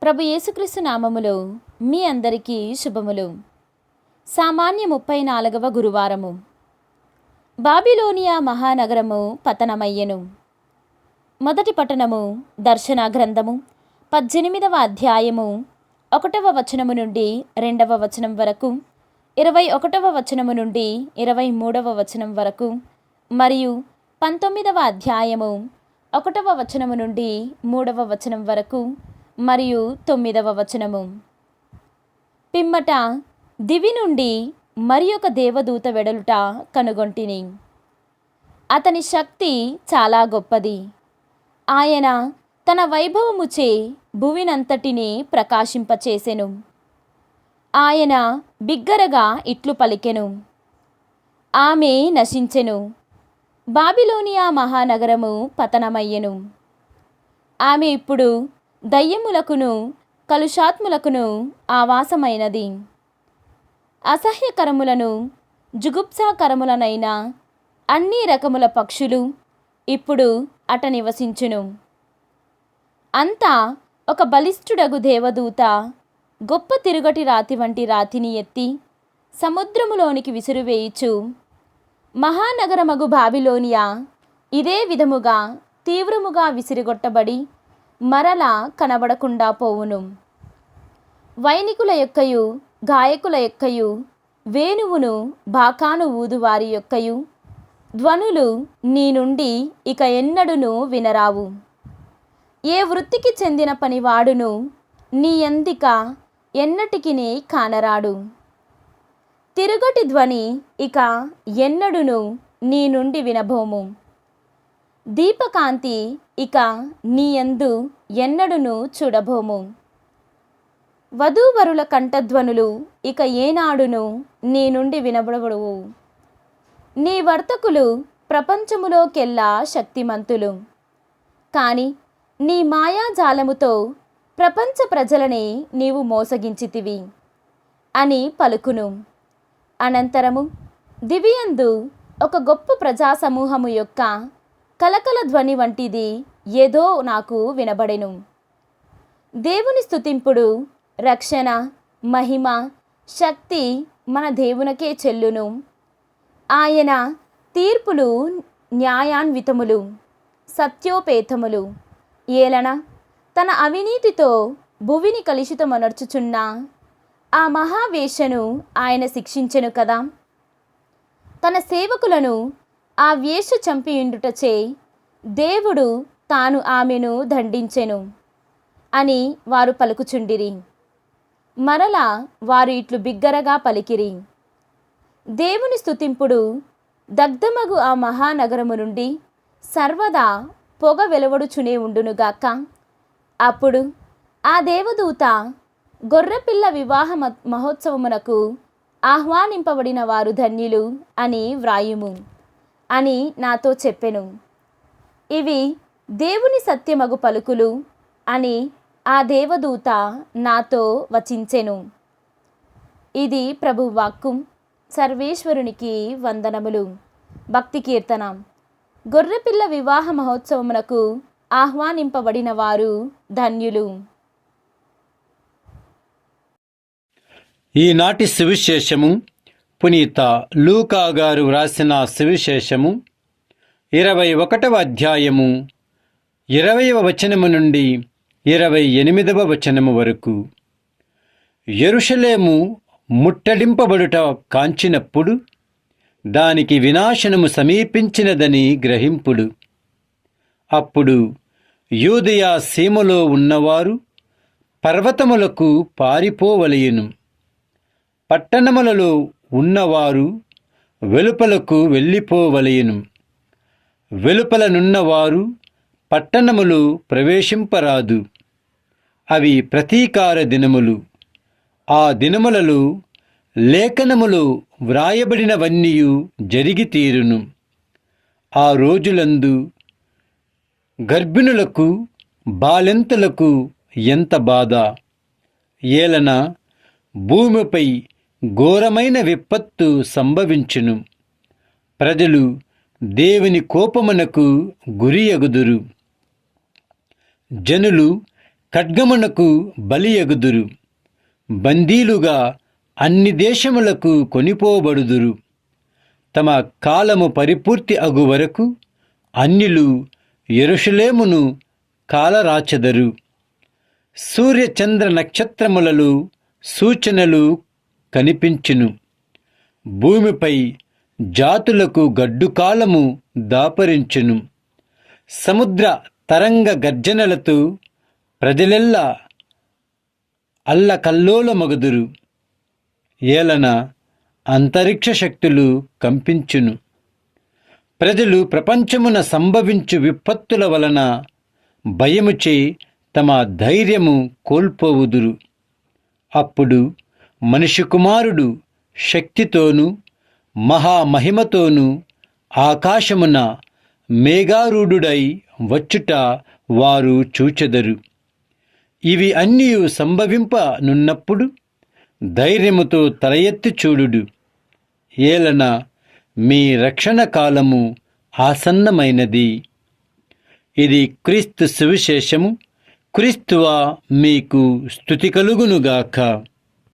ప్రభు యేసుక్రీస్తు నామములో మీ అందరికీ శుభములు. సామాన్య 34వ గురువారము. బాబిలోనియా మహానగరము పతనమయ్యెను. మొదటి పట్టణము దర్శన గ్రంథము 18వ అధ్యాయము 1వ వచనము నుండి 2వ వచనం వరకు, 21వ వచనము నుండి 23వ వచనం వరకు మరియు 19వ అధ్యాయము 1వ వచనము నుండి 3వ వచనం వరకు మరియు 9వ వచనము. పిమ్మట దివి నుండి మరి ఒక దేవదూత వెడలుట కనుగొంటిని. అతని శక్తి చాలా గొప్పది. ఆయన తన వైభవముచే భువినంతటిని ప్రకాశింపచేసెను. ఆయన బిగ్గరగా ఇట్లు పలికెను, ఆమె నశించెను, బాబిలోనియా మహానగరము పతనమయ్యెను. ఆమె ఇప్పుడు దయ్యములకును కలుషాత్ములకును ఆవాసమైనది. అసహ్యకరములను జుగుప్సాకరములనైన అన్ని రకముల పక్షులు ఇప్పుడు అట నివసించును. అంతా ఒక బలిష్ఠుడగు దేవదూత గొప్ప తిరుగటి రాతి వంటి రాతిని ఎత్తి సముద్రములోనికి విసిరివేయుచు, మహానగరమగు బాబిలోనియా ఇదే విధముగా తీవ్రముగా విసిరిగొట్టబడి మరలా కనబడకుండా పోవును. వైనికుల యొక్కయు గాయకుల యొక్కయు వేణువును బాకాను ఊదువారి యొక్కయు ధ్వనులు నీ నుండి ఇక ఎన్నడును వినరావు. ఏ వృత్తికి చెందిన పనివాడును నీ యందిక ఎన్నటికిని కానరాడు. తిరుగటి ధ్వని ఇక ఎన్నడును నీ నుండి వినబోము. దీపకాంతి ఇక నీ యందు ఎన్నడును చూడబోము. వధూవరుల కంఠధ్వనులు ఇక ఏనాడును నీ నుండి వినబడవు. నీ వర్తకులు ప్రపంచములోకెల్లా శక్తిమంతులు, కాని నీ మాయాజాలముతో ప్రపంచ ప్రజలని నీవు మోసగించితివి అని పలుకును. అనంతరము దివియందు ఒక గొప్ప ప్రజా సమూహము యొక్క కలకల ధ్వని వంటిది ఏదో నాకు వినబడెను. దేవుని స్తుతింపుడు, రక్షణ, మహిమ, శక్తి మన దేవునికే చెల్లును. ఆయన తీర్పులు న్యాయాన్వితములు, సత్యోపేతములు. ఏలన తన అవినీతితో భువిని కలుషితమనర్చుచున్న ఆ మహావేశ్యను ఆయన శిక్షించెను కదా. తన సేవకులను ఆ వేశ్య చంపియుండుటచే దేవుడు తాను ఆమెను దండించెను అని వారు పలుకుచుండిరి. మరలా వారు ఇట్లు బిగ్గరగా పలికిరి, దేవుని స్తుతింపుడు, దగ్ధమగు ఆ మహానగరము నుండి సర్వదా పొగ వెలువడుచునే ఉండునుగాక. అప్పుడు ఆ దేవదూత గొర్రెపిల్ల వివాహ మహోత్సవమునకు ఆహ్వానింపబడిన వారు ధన్యులు అని వ్రాయుము అని నాతో చెప్పెను. ఇవి దేవుని సత్యమగు పలుకులు అని ఆ దేవదూత నాతో వచించెను. ఇది ప్రభు వాక్కు. సర్వేశ్వరునికి వందనములు. భక్తి కీర్తన. గొర్రెపిల్ల వివాహ మహోత్సవమునకు ఆహ్వానింపబడిన వారు ధన్యులు. ఈనాటి సువిశేషము పునీత లూకా గారు వ్రాసిన సువిశేషము 21వ అధ్యాయము 20వ వచనము నుండి 28వ వచనము వరకు. యెరూషలేము ముట్టడింపబడుట కాంచినప్పుడు దానికి వినాశనము సమీపించినదని గ్రహింపుడు. అప్పుడు యూదయ సీమలో ఉన్నవారు పర్వతములకు పారిపోవలయును. పట్టణములలో ఉన్నవారు వెలుపలకు వెళ్ళిపోవలయును. వెలుపలనున్నవారు పట్టణములు ప్రవేశింపరాదు. అవి ప్రతీకార దినములు. ఆ దినములలో లేఖనములు వ్రాయబడినవన్నీయు జరిగి తీరును. ఆ రోజులందు గర్భిణులకు బాలింతలకు ఎంత బాధ! ఏలన భూమిపై ఘోరమైన విపత్తు సంభవించును. ప్రజలు దేవుని కోపమునకు గురియగుదురు. జనులు ఖడ్గమునకు బలియగుదురు. బందీలుగా అన్ని దేశములకు కొనిపోబడుదురు. తమ కాలము పరిపూర్తి అగు వరకు అన్యులు యెరూషలేమును కాలరాచెదరు. సూర్య చంద్ర నక్షత్రములలో సూచనలు కనిపించును. భూమిపై జాతులకు గడ్డుకాలము దాపరించును. సముద్ర తరంగ గర్జనలతో ప్రజలెల్లా అల్లకల్లోలమగుదురు. ఏలన అంతరిక్ష శక్తులు కంపించును. ప్రజలు ప్రపంచమున సంభవించు విపత్తుల వలన భయముచే తమ ధైర్యము కోల్పోవుదురు. అప్పుడు మనిషి కుమారుడు శక్తితోనూ మహామహిమతోనూ ఆకాశమున మేఘారూఢుడై వచ్చుట వారు చూచెదరు. ఇవి అన్నీ సంభవింపనున్నప్పుడు ధైర్యముతో తల ఎత్తి చూడుడు. ఏలన మీ రక్షణ కాలము ఆసన్నమైనది. ఇది క్రీస్తు సువిశేషము. క్రీస్తువా మీకు స్తుతి కలుగునుగాక.